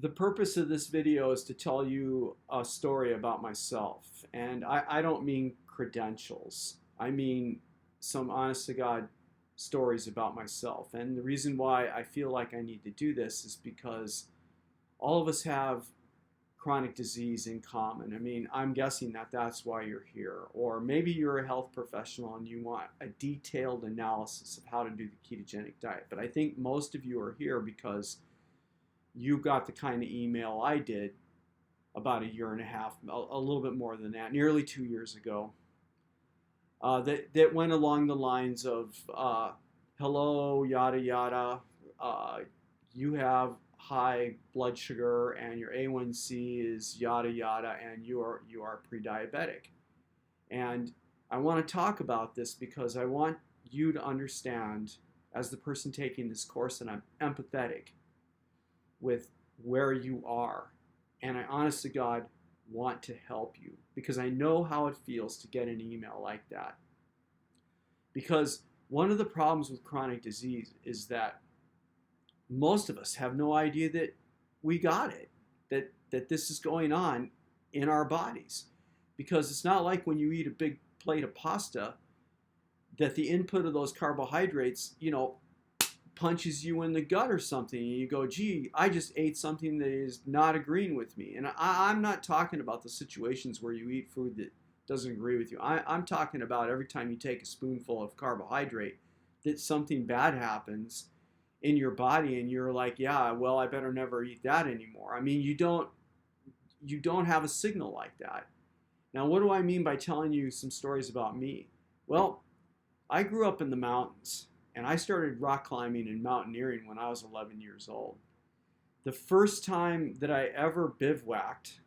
The purpose of this video is to tell you a story about myself. And I don't mean credentials. I mean some honest to God stories about myself. And the reason why I feel like I need to do this is because all of us have chronic disease in common. I mean, I'm guessing that that's why you're here. Or maybe you're a health professional and you want a detailed analysis of how to do the ketogenic diet. But I think most of you are here because you got the kind of email I did about a year and a half, a little bit more than that, nearly 2 years ago, that went along the lines of, hello, yada, yada, you have high blood sugar and your A1C is yada, yada, and you are pre-diabetic. And I want to talk about this because I want you to understand, as the person taking this course, that I'm empathetic with where you are. And I honest to God want to help you because I know how it feels to get an email like that. Because one of the problems with chronic disease is that most of us have no idea that we got it, that this is going on in our bodies. Because it's not like when you eat a big plate of pasta that the input of those carbohydrates, punches you in the gut or something, and you go, gee, I just ate something that is not agreeing with me. And I'm not talking about the situations where you eat food that doesn't agree with you. I'm talking about every time you take a spoonful of carbohydrate that something bad happens in your body and you're like, yeah, well, I better never eat that anymore. I mean, you don't have a signal like that. Now, what do I mean by telling you some stories about me? Well, I grew up in the mountains. And I started rock climbing and mountaineering when I was 11 years old. The first time that I ever bivouacked,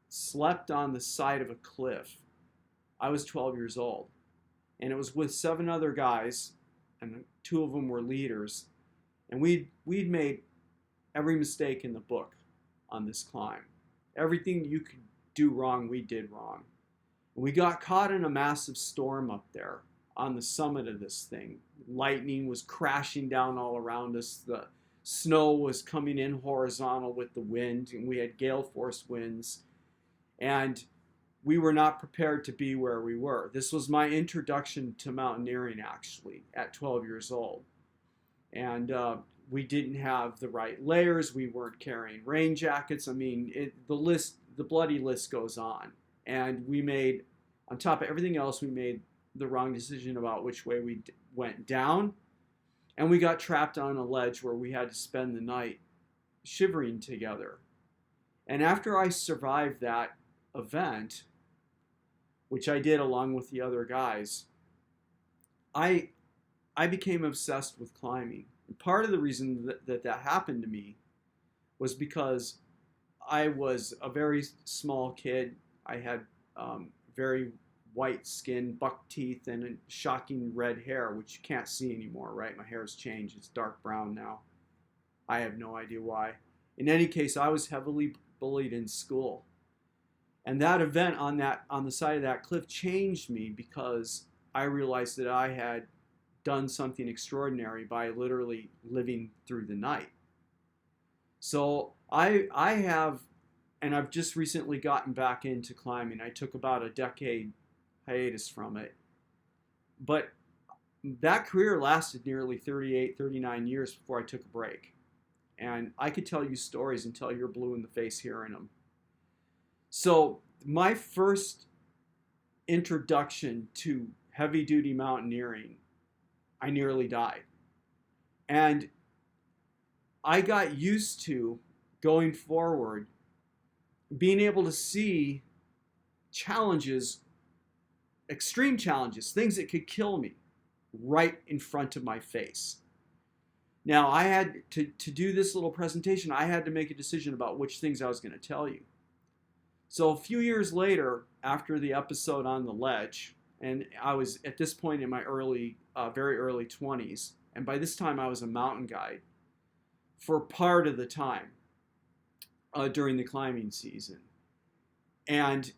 slept on the side of a cliff, I was 12 years old. And it was with 7 other guys, and 2 of them were leaders. And we'd made every mistake in the book on this climb. Everything you could do wrong, we did wrong. And we got caught in a massive storm up there on the summit of this thing. Lightning was crashing down all around us. The snow was coming in horizontal with the wind, and we had gale force winds. And we were not prepared to be where we were. This was my introduction to mountaineering, actually, at 12 years old. And we didn't have the right layers. We weren't carrying rain jackets. I mean, the bloody list goes on. And we made, on top of everything else, we made the wrong decision about which way we went down, and we got trapped on a ledge where we had to spend the night shivering together. And after I survived that event, which I did along with the other guys, I became obsessed with climbing. And part of the reason that happened to me was because I was a very small kid. I had very white skin, buck teeth, and shocking red hair, which you can't see anymore, right? My hair's changed. It's dark brown now. I have no idea why. In any case, I was heavily bullied in school. And that event on the side of that cliff changed me because I realized that I had done something extraordinary by literally living through the night. So I have, and I've just recently gotten back into climbing. I took about a decade hiatus from it. But that career lasted nearly 38, 39 years before I took a break. And I could tell you stories until you're blue in the face hearing them. So my first introduction to heavy-duty mountaineering, I nearly died. And I got used to, going forward, being able to see challenges, extreme challenges, things that could kill me, right in front of my face. Now, I had to do this little presentation, I had to make a decision about which things I was going to tell you. So a few years later, after the episode on the ledge, and I was at this point in my very early 20s, and by this time I was a mountain guide for part of the time during the climbing season. And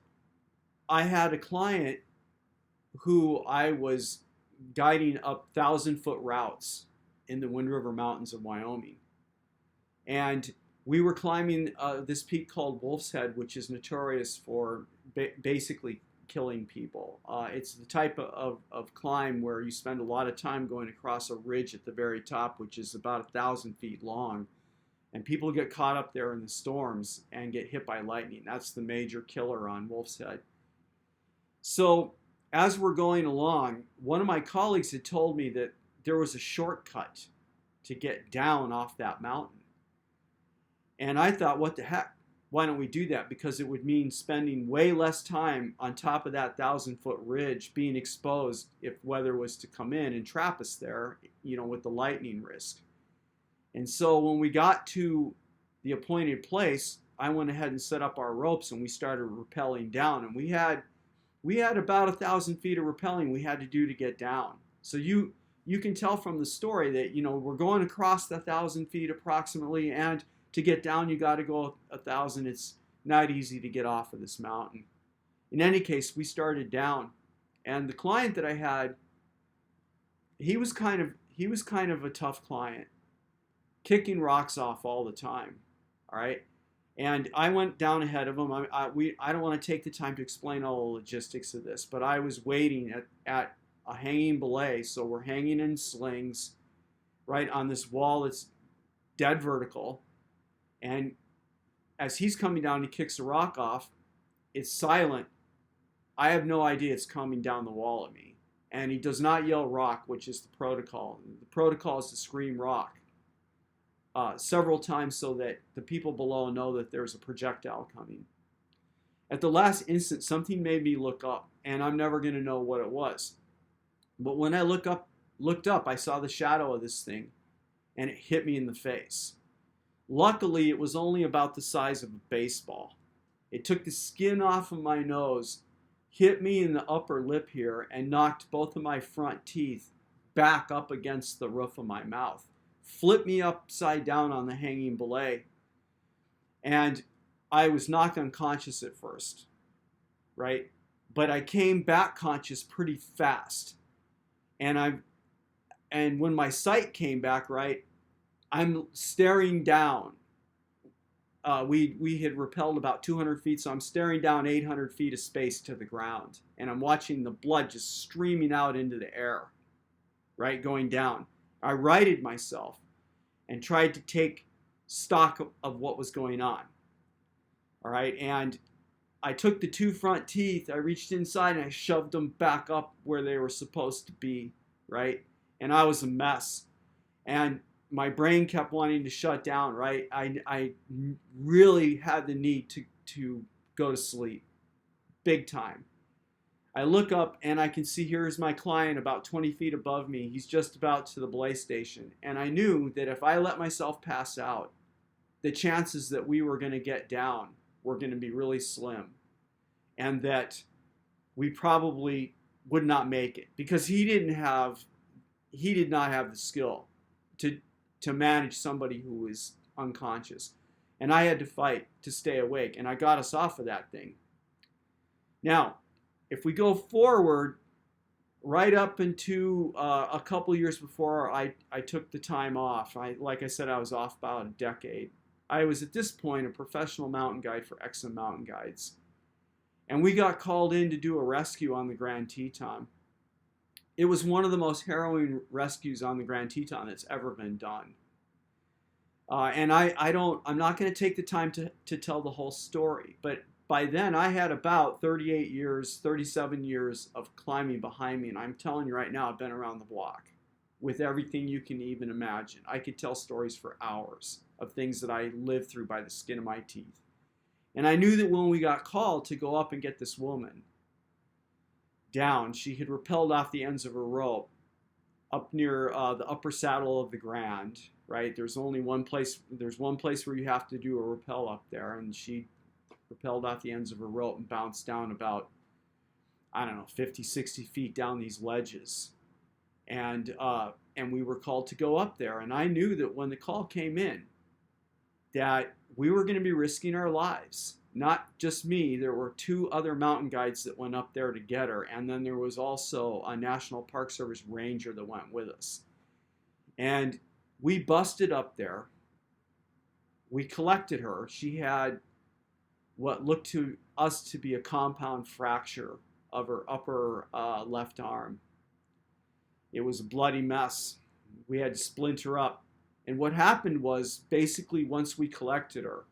I had a client who I was guiding up 1,000-foot routes in the Wind River Mountains of Wyoming. And We were climbing this peak called Wolf's Head, which is notorious for basically killing people. It's the type of climb where you spend a lot of time going across a ridge at the very top, which is about 1,000 feet long. And people get caught up there in the storms and get hit by lightning. That's the major killer on Wolf's Head. So as we're going along, one of my colleagues had told me that there was a shortcut to get down off that mountain. And I thought, what the heck? Why don't we do that? Because it would mean spending way less time on top of that 1,000-foot ridge being exposed if weather was to come in and trap us there, with the lightning risk. And so when we got to the appointed place, I went ahead and set up our ropes and we started rappelling down. And we had about 1,000 feet of rappelling we had to do to get down. So you can tell from the story that, we're going across the 1,000 feet approximately, and to get down, you got to go 1,000. It's not easy to get off of this mountain. In any case, we started down, and the client that I had, he was kind of a tough client, kicking rocks off all the time. All right, and I went down ahead of him. I don't want to take the time to explain all the logistics of this, but I was waiting at a hanging belay, so we're hanging in slings, right on this wall that's dead vertical. And as he's coming down, he kicks the rock off. It's silent. I have no idea it's coming down the wall at me. And he does not yell rock, which is the protocol. The protocol is to scream rock several times so that the people below know that there's a projectile coming. At the last instant, something made me look up, and I'm never going to know what it was. But when I looked up, I saw the shadow of this thing, and it hit me in the face. Luckily, it was only about the size of a baseball. It took the skin off of my nose, hit me in the upper lip here, and knocked both of my front teeth back up against the roof of my mouth. Flipped me upside down on the hanging belay. And I was knocked unconscious at first, right? But I came back conscious pretty fast. And when my sight came back, right, I'm staring down. We had rappelled about 200 feet, so I'm staring down 800 feet of space to the ground. And I'm watching the blood just streaming out into the air, right, going down. I righted myself and tried to take stock of what was going on. All right, and I took the two front teeth, I reached inside and I shoved them back up where they were supposed to be, right? And I was a mess. And my brain kept wanting to shut down, right? I really had the need to go to sleep, big time. I look up and I can see here's my client about 20 feet above me. He's just about to the belay station. And I knew that if I let myself pass out, the chances that we were going to get down were going to be really slim. And that we probably would not make it because he did not have the skill to manage somebody who was unconscious. And I had to fight to stay awake, and I got us off of that thing. Now, if we go forward, right up into a couple years before I took the time off, like I said, I was off about a decade. I was at this point a professional mountain guide for XM Mountain Guides. And we got called in to do a rescue on the Grand Teton. It was one of the most harrowing rescues on the Grand Teton that's ever been done. And I'm not going to take the time to tell the whole story, but by then I had about 37 years of climbing behind me, and I'm telling you right now, I've been around the block with everything you can even imagine. I could tell stories for hours of things that I lived through by the skin of my teeth. And I knew that when we got called to go up and get this woman down, she had rappelled off the ends of her rope up near the upper saddle of the Grand, right? There's one place where you have to do a rappel up there, and she rappelled off the ends of her rope and bounced down about, 50, 60 feet down these ledges. And we were called to go up there. And I knew that when the call came in, that we were going to be risking our lives. Not just me. There were 2 other mountain guides that went up there to get her. And then there was also a National Park Service ranger that went with us. And we busted up there. We collected her. She had what looked to us to be a compound fracture of her upper left arm. It was a bloody mess. We had to splinter up. And what happened was basically once we collected her,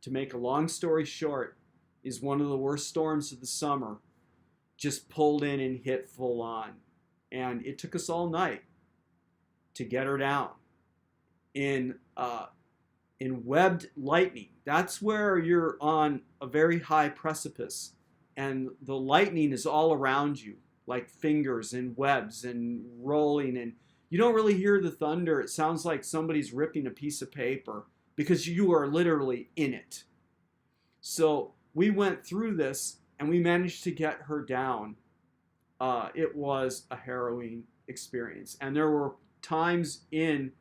to make a long story short, is one of the worst storms of the summer just pulled in and hit full on. And it took us all night to get her down in webbed lightning. That's where you're on a very high precipice and the lightning is all around you, like fingers and webs and rolling, and you don't really hear the thunder. It sounds like somebody's ripping a piece of paper because you are literally in it. So we went through this and we managed to get her down. It was a harrowing experience, and there were times in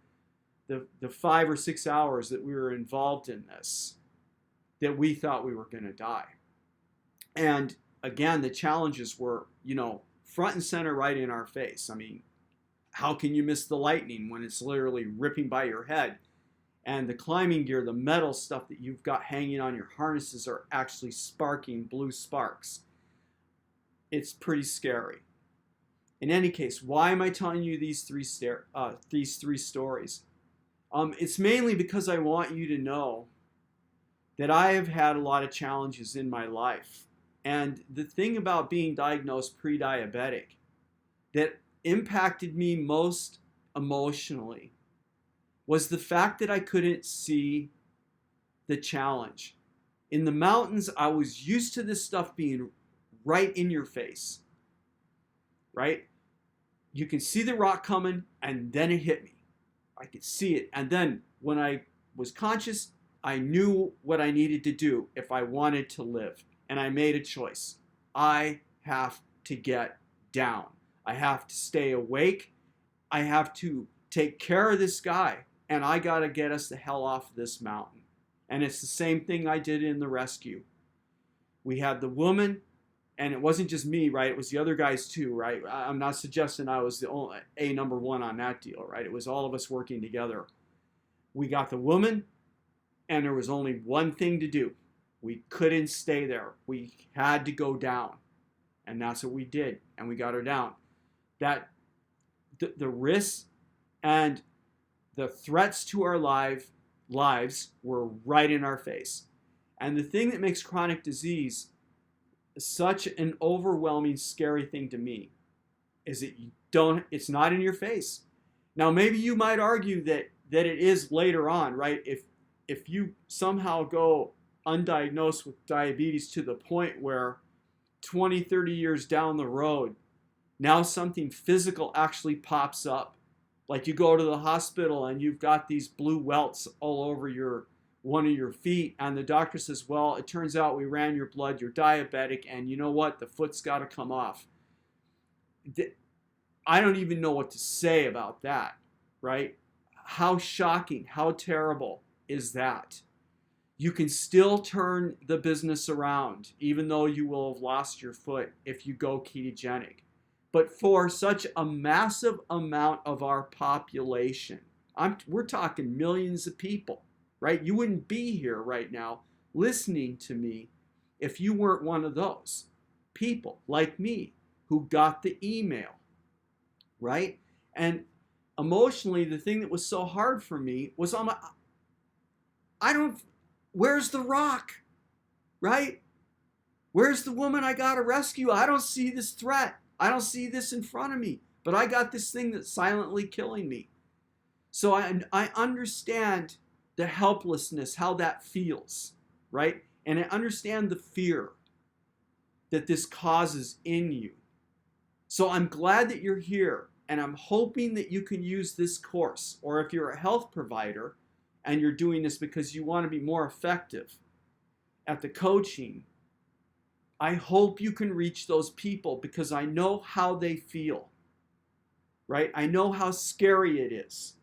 the 5 or 6 hours that we were involved in this that we thought we were going to die. And again, the challenges were, front and center right in our face. I mean, how can you miss the lightning when it's literally ripping by your head? And the climbing gear, the metal stuff that you've got hanging on your harnesses are actually sparking blue sparks. It's pretty scary. In any case, why am I telling you these three stories? It's mainly because I want you to know that I have had a lot of challenges in my life. And the thing about being diagnosed pre-diabetic that impacted me most emotionally was the fact that I couldn't see the challenge. In the mountains, I was used to this stuff being right in your face, right? You can see the rock coming, and then it hit me. I could see it. And then when I was conscious, I knew what I needed to do if I wanted to live. And I made a choice. I have to get down. I have to stay awake. I have to take care of this guy. And I got to get us the hell off this mountain. And it's the same thing I did in the rescue. We had the woman, and it wasn't just me, right? It was the other guys too, right? I'm not suggesting I was the only number one on that deal, right? It was all of us working together. We got the woman, and there was only one thing to do. We couldn't stay there. We had to go down. And that's what we did. And we got her down. That the risks and the threats to our lives were right in our face. And the thing that makes chronic disease such an overwhelming, scary thing to me is that it's not in your face. Now, maybe you might argue that it is later on, right? If you somehow go undiagnosed with diabetes to the point where 20, 30 years down the road, now something physical actually pops up. Like you go to the hospital and you've got these blue welts all over one of your feet, and the doctor says, well, it turns out we ran your blood, you're diabetic, and you know what? The foot's got to come off. I don't even know what to say about that, right? How shocking, how terrible is that? You can still turn the business around, even though you will have lost your foot if you go ketogenic. But for such a massive amount of our population, we're talking millions of people, right? You wouldn't be here right now listening to me if you weren't one of those people like me who got the email, right? And emotionally, the thing that was so hard for me was where's the rock, right? Where's the woman I got to rescue? I don't see this threat. I don't see this in front of me, but I got this thing that's silently killing me. So I understand the helplessness, how that feels, right? And I understand the fear that this causes in you. So I'm glad that you're here, and I'm hoping that you can use this course, or if you're a health provider and you're doing this because you want to be more effective at the coaching, I hope you can reach those people because I know how they feel, right? I know how scary it is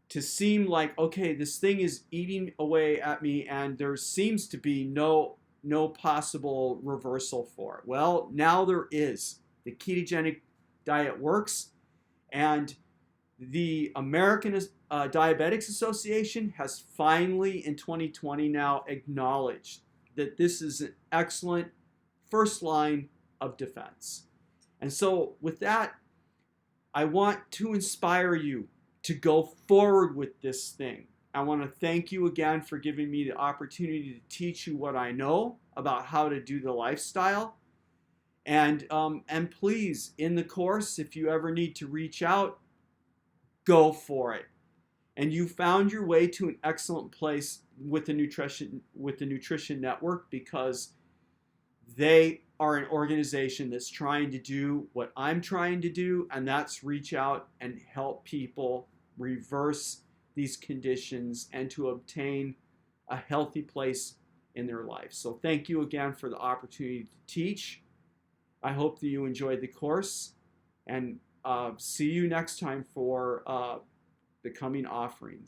to seem like, okay, this thing is eating away at me and there seems to be no possible reversal for it. Well, now there is. The ketogenic diet works, and The American Diabetics Association has finally in 2020 now acknowledged that this is an excellent first line of defense. And so, with that, I want to inspire you to go forward with this thing. I want to thank you again for giving me the opportunity to teach you what I know about how to do the lifestyle. And please, in the course, if you ever need to reach out, go for it. And you found your way to an excellent place with the Nutrition Network, because they are an organization that's trying to do what I'm trying to do, and that's reach out and help people reverse these conditions and to obtain a healthy place in their life. So thank you again for the opportunity to teach. I hope that you enjoyed the course, and see you next time for the coming offerings.